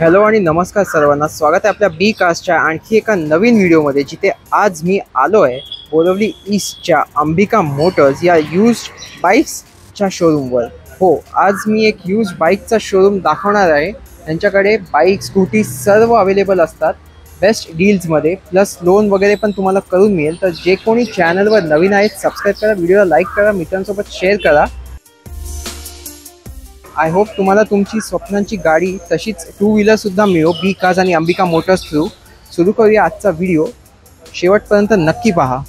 Hello आणि नमस्कार सर्वांना, स्वागत आहे आपल्या बी कास्टच्या आणखी एका नवीन व्हिडिओमध्ये, जिथे आज मी आलो आहे बोरिवली ईस्टच्या अंबिका मोटर्स या यूज्ड बाईक्सच्या शोरूमवर. हो, आज मी एक यूज्ड बाईकचा शोरूम दाखवणार आहे. त्यांच्याकडे बाईक, स्कूटी सर्व अवेलेबल असतात बेस्ट डील्समध्ये, प्लस लोन वगैरे पण तुम्हाला करून मिळेल. तर जे कोणी चॅनलवर नवीन आहेत सबस्क्राईब करा, व्हिडिओला लाईक करा, मित्रांसोबत शेअर करा. आय होप तुम्हाला तुमची स्वप्नांची गाडी तशीच टू व्हीलरसुद्धा मिळो बी कार्स आणि अंबिका मोटर्स थ्रू. सुरू करूया आजचा व्हिडिओ, शेवटपर्यंत नक्की पहा.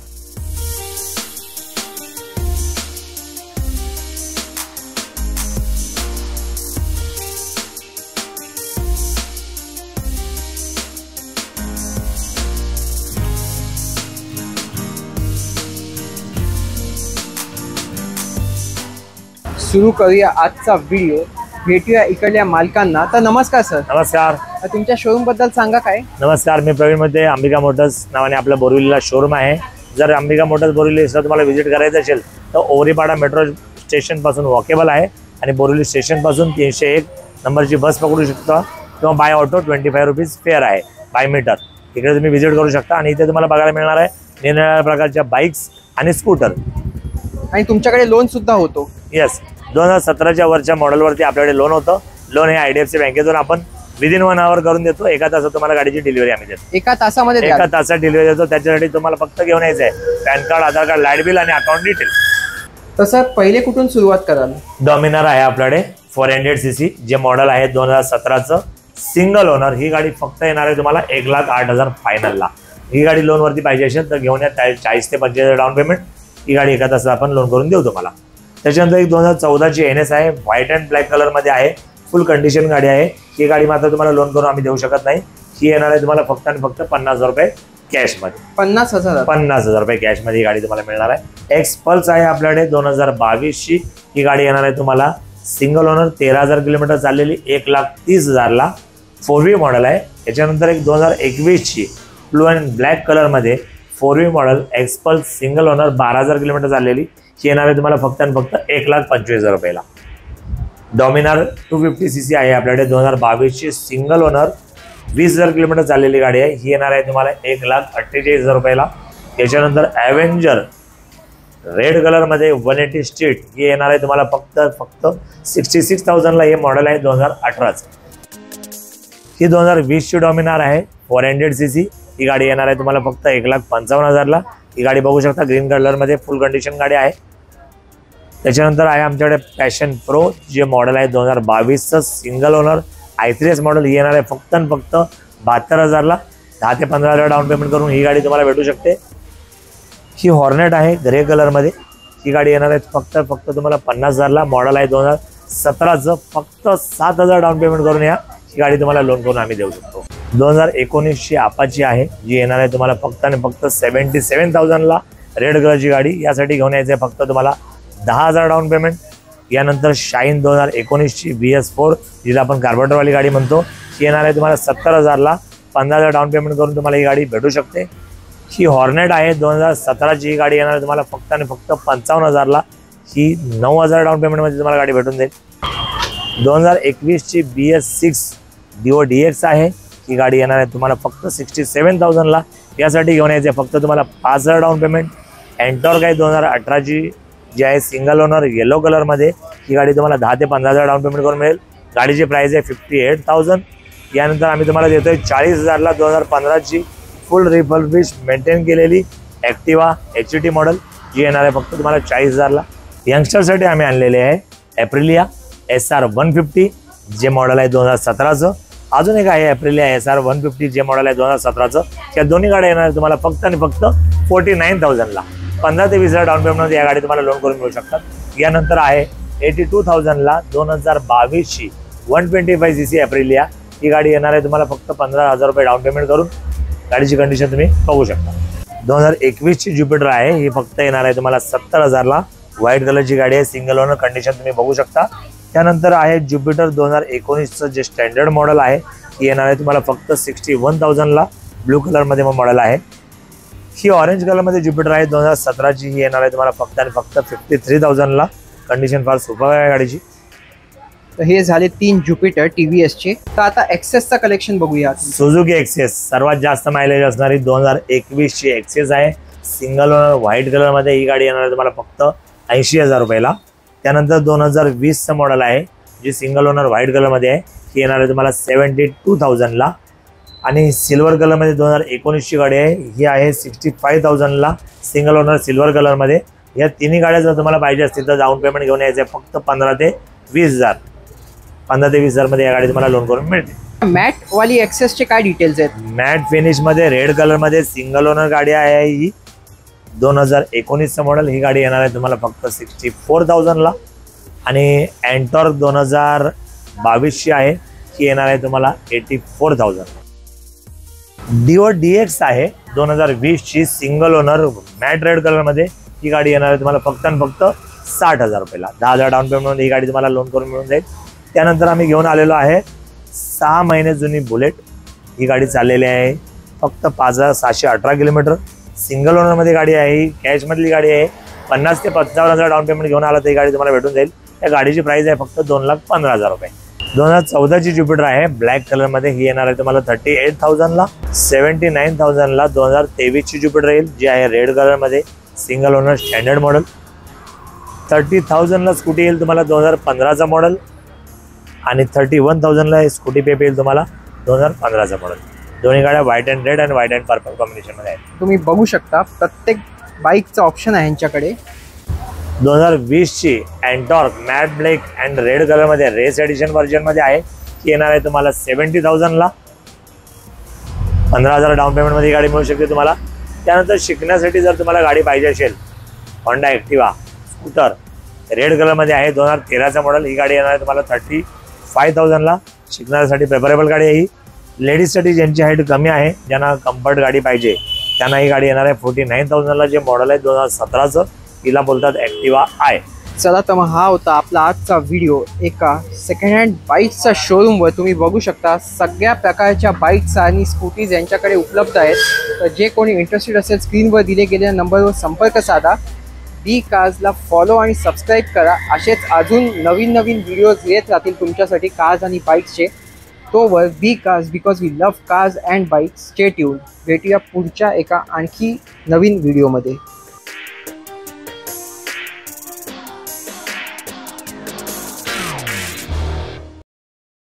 सुरू करूया आजचा व्हिडिओ. भेटूया इकडल्या मालकांना. तर नमस्कार सर. नमस्कार. तुमच्या शोरूम बद्दल सांगा काय. नमस्कार, मी प्रवीण मध्ये. अंबिका मोटर्स नावाने आपलं बोरिवलीला शोरूम आहे. जर अंबिका मोटर्स बोरिवलीला तुम्हाला व्हिजिट करायचं असेल तर ओवरीपाडा मेट्रो स्टेशन पासून वॉकेबल आहे आणि बोरिवली स्टेशन पासून 301 नंबरची बस पकडू शकता किंवा बाय ऑटो 25 रुपीज फेअर आहे बाय मीटर. इकडे तुम्ही व्हिजिट करू शकता आणि इथे तुम्हाला बघायला मिळणार आहे निरनिराळ्या प्रकारच्या बाईक्स आणि स्कूटर. आणि तुमच्याकडे लोन सुद्धा होतो. येस, 2017च्या वरच्या मॉडेलवरती आपल्याकडे लोन होतं. लोन हे IDFC बँकेतून आपण विदिन 1 आवर करून देतो. एका तासात तुम्हाला गाडीची डिलिव्हरी आम्ही देतो. एका तासात डिलिव्हरी देतो. त्याच्यासाठी तुम्हाला फक्त घेऊन यायचं आहे पॅन कार्ड, आधार कार्ड, लाईट बिल आणि अकाउंट डिटेल. तसं पहिले कुठून सुरुवात कराल. डॉमिनर आहे आपल्याकडे 400cc जे मॉडेल आहे 2017चं सिंगल ओनर. ही गाडी फक्त येणार आहे तुम्हाला 1,08,000 फायनलला. ही गाडी लोनवरती पाहिजे असेल तर घेऊन या. 40 ते 45 डाऊन पेमेंट. ही गाडी एका तासात आपण लोन करून देऊ तुम्हाला. त्याच्यानंतर एक 2014ची NS आहे, व्हाईट अँड ब्लॅक कलरमध्ये आहे. फुल कंडिशन गाडी आहे. ही गाडी मात्र तुम्हाला लोन करून आम्ही देऊ शकत नाही. ही येणार आहे तुम्हाला फक्त आणि फक्त 50,000 रुपये कॅशमध्ये. 50,000 रुपये कॅशमध्ये ही गाडी तुम्हाला मिळणार आहे. एक्स पल्स आहे आपल्याकडे 2022ची. ही गाडी येणार आहे तुम्हाला सिंगल ओनर, 13,000 किलोमीटर चाललेली, 1,30,000ला. 4V मॉडेल आहे. याच्यानंतर एक 2021ची ब्लू अँड ब्लॅक कलरमध्ये 4V model x pulse single owner, 12,000 kilometre चाललेली. ही येणार आहे तुम्हाला फक्त आणि फक्त 1,25,000 रुपयाला. डॉमिनर 250cc आहे आपल्याकडे 2022ची सिंगल ओनर, 20,000 किलोमीटर चाललेली गाडी आहे. ही येणार आहे तुम्हाला 1,48,000 रुपयाला. याच्यानंतर ॲव्हेंजर रेड कलरमध्ये 180 स्ट्रीट ही येणार आहे तुम्हाला फक्त 66,000ला. हे मॉडेल आहे 2018चं. ही 2020ची डॉमिनर आहे 400cc. ही गाडी येणार आहे तुम्हाला फक्त 1,55,000ला. ही गाडी बघू शकता ग्रीन कलरमध्ये फुल कंडिशन गाडी आहे. त्याच्यानंतर आहे आमच्याकडे पॅशन प्रो जे मॉडेल आहे 2022चं सिंगल ओनर i3s मॉडेल. ही येणार आहे फक्त आणि फक्त 72,000ला. 10 ते 15,000 डाऊन पेमेंट करून ही गाडी तुम्हाला भेटू शकते. ही हॉर्नेट आहे ग्रे कलरमध्ये. ही गाडी येणार आहे फक्त तुम्हाला 50,000ला. मॉडेल आहे 2017चं. फक्त 7,000 डाऊन पेमेंट करून या. ही गाडी तुम्हाला लोन करून आम्ही देऊ शकतो. 2019ची अपाची आहे जी येणार आहे तुम्हाला फक्त आणि फक्त 77,000ला. रेड कलरची गाडी. यासाठी घेऊन यायचं आहे फक्त तुम्हाला 10,000 डाऊन पेमेंट. यानंतर शाईन 2019ची BS4 जिला आपण कार्बोरेटरवाली गाडी म्हणतो. ही येणार आहे तुम्हाला 70,000ला. 15,000 डाऊन पेमेंट करून तुम्हाला ही गाडी भेटू शकते. ही हॉर्नेट आहे 2017ची. ही गाडी येणार आहे तुम्हाला फक्त आणि फक्त 55,000ला. ही 9,000 डाऊन पेमेंटमध्ये तुम्हाला गाडी भेटून जाईल. 2021ची BS6 Dio DX आहे. ही गाडी येणार आहे तुम्हाला फक्त 67,000ला. यासाठी घेऊन यायचे फक्त तुम्हाला 5,000 डाऊन पेमेंट. एंटॉर्क आहे 2018ची जी आहे सिंगल ओनर येलो कलरमध्ये. ही गाडी तुम्हाला 10 ते 15,000 डाऊन पेमेंट करून मिळेल. गाडीची प्राइस आहे 58,000. यानंतर आम्ही तुम्हाला देतोय 40,000ला 2015ची फुल रिफर्बिश मेंटेन केलेली ॲक्टिवा HT मॉडेल. जी येणार आहे फक्त तुम्हाला 40,000ला. यंगस्टरसाठी आम्ही आणलेले आहे ॲप्रिलिया SR 150 जे मॉडेल आहे 2017चं. अजून एक आहे ॲप्रिलिया SR 150 जे मॉडेल आहे 2017चं. या दोन्ही गाड्या येणार आहे तुम्हाला फक्त आणि फक्त 49,000ला. 15 ते 20,000 डाऊन पेमेंटमध्ये या गाडी तुम्हाला लोन करून मिळू शकतात. यानंतर आहे 82,000ला 2022ची 125cc ॲप्रिलिया. ही गाडी येणार आहे तुम्हाला फक्त 15,000 रुपये डाऊन पेमेंट करून. गाडीची कंडिशन तुम्ही बघू शकता. 2021ची ज्युपिटर आहे. ही फक्त येणार आहे तुम्हाला 70,000ला. व्हाईट कलरची गाडी आहे, सिंगल ओनर कंडिशन तुम्ही बघू शकता. त्यानंतर आहे ज्युपिटर 2019चं जे स्टँडर्ड मॉडेल आहे. ही येणार आहे तुम्हाला फक्त 61,000ला. ब्लू कलरमध्ये मॉडेल आहे. ही ऑरेंज कलरमध्ये ज्युपिटर आहे 2017ची. ही येणार आहे तुम्हाला फक्त आणि फक्त 53,000ला. कंडिशन फार सुपर आहे गाडीची. तर हे झाले 3 ज्युपिटर TVS चे. तर आता एक्सेसचा कलेक्शन बघूया. सुझुकी एक्सेस सर्वात जास्त मायलेज असणारी 2021 ची एक्सेस आहे. सिंगल ओनर व्हाईट कलर मध्ये ही गाडी येणार आहे तुम्हाला फक्त 80,000 रुपयाला. त्यानंतर 2020 चं मॉडेल आहे जी सिंगल ओनर व्हाईट कलर मध्ये आहे, ही येणार आहे तुम्हाला 72,000 ला. आणि सिल्वर कलर मध्ये 2019 ची गाडी आहे, ही आहे 65,000 ला सिंगल ओनर सिल्वर कलर मध्ये. या तिन्ही गाड्या जर तुम्हाला पाहिजे असतील तर डाऊन पेमेंट घेऊन यायचं आहे फक्त 15 ते 20,000. 15 ते 20,000 मध्ये या गाडी तुम्हाला लोन करून मिळते. मॅट वाली एक्सेसचे काय डिटेल्स आहेत? मॅट फिनिश मध्ये रेड कलर मध्ये सिंगल ओनर गाडी आहे. ही 2019 चं मॉडेल. ही गाडी येणार आहे तुम्हाला फक्त 64,000 ला. आणि एंटॉर्क 2022 ची आहे, ही येणार आहे तुम्हाला 84,000. डिओ DX आहे 2020 ची single owner matte red colour मध्ये. ही गाडी येणार आहे तुम्हाला फक्त आणि फक्त 60,000 रुपयाला. 10,000 डाऊन पेमेंट मध्ये ही गाडी तुम्हाला लोन करून मिळून जाईल. त्यानंतर आम्ही घेऊन आलेलो आहे 6 महिने जुनी बुलेट. ही गाडी चाललेली आहे फक्त 5,718 किलोमीटर. सिंगल ओनर मध्ये गाडी आहे, कॅश मधली गाडी आहे. 50 ते 55,000 डाऊन पेमेंट घेऊन आला तर ही गाडी तुम्हाला भेटून जाईल. या गाडीची प्राइस आहे फक्त 2,15,000 रुपये. 2014 ची ज्युपिटर आहे ब्लॅक कलर मध्ये. ही येणार आहे तुम्हाला 38,000 ला. 79,000 ला 2023 ची ज्युपिटर येईल जी आहे रेड कलर मध्ये सिंगल ओनर स्टँडर्ड मॉडेल. 30,000 ला स्कूटी येईल तुम्हाला 2015 चा मॉडेल. आणि 31,000 ला स्कूटी पेप येईल तुम्हाला 2015 चा मॉडेल. दोन्ही गाड्या व्हाईट अँड रेड आणि व्हाईट अँड पर्पल कॉम्बिनेशन मध्ये आहेत. तुम्ही बघू शकता प्रत्येक बाईकचा ऑप्शन आहे यांच्याकडे. 2020 ची Ntorq matte black and red colour मध्ये रेस एडिशन व्हर्जन मध्ये आहे. ही येणार आहे तुम्हाला 70,000 ला. 15,000 डाऊन पेमेंट मध्ये गाडी मिळू शकते तुम्हाला. त्यानंतर शिकण्यासाठी जर तुम्हाला गाडी पाहिजे असेल Honda Activa scooter red colour मध्ये आहे 2013 चा मॉडेल. ही गाडी येणार आहे तुम्हाला 35,000 ला. शिकण्यासाठी प्रेफरेबल गाडी आहे ही. लेडीजसाठी ज्यांची हाईट कमी आहे, ज्यांना कम्फर्ट गाडी पाहिजे त्यांना ही गाडी येणार आहे 49,000 ला. जे मॉडेल आहे 2017 चं, तिला बोलतात ॲक्टिवा आहे. चला तर मग हा होता आपला आजचा व्हिडिओ एका सेकंड हँड बाईक्सचा शोरूमवर. तुम्ही बघू शकता सगळ्या प्रकारच्या बाईक्स आणि स्कूटीज यांच्याकडे उपलब्ध आहेत. तर जे कोणी इंटरेस्टेड असेल स्क्रीनवर दिले गेलेल्या नंबरवर संपर्क साधा. बी कार्सला फॉलो आणि सबस्क्राईब करा. असेच अजून नवीन नवीन व्हिडिओज येत राहतील तुमच्यासाठी कार्स आणि बाईक्सचे. तोवर be cars because we love cars and bikes. Stay tuned. भेटूया पुढच्या एका आणखी नवीन व्हिडिओमध्ये.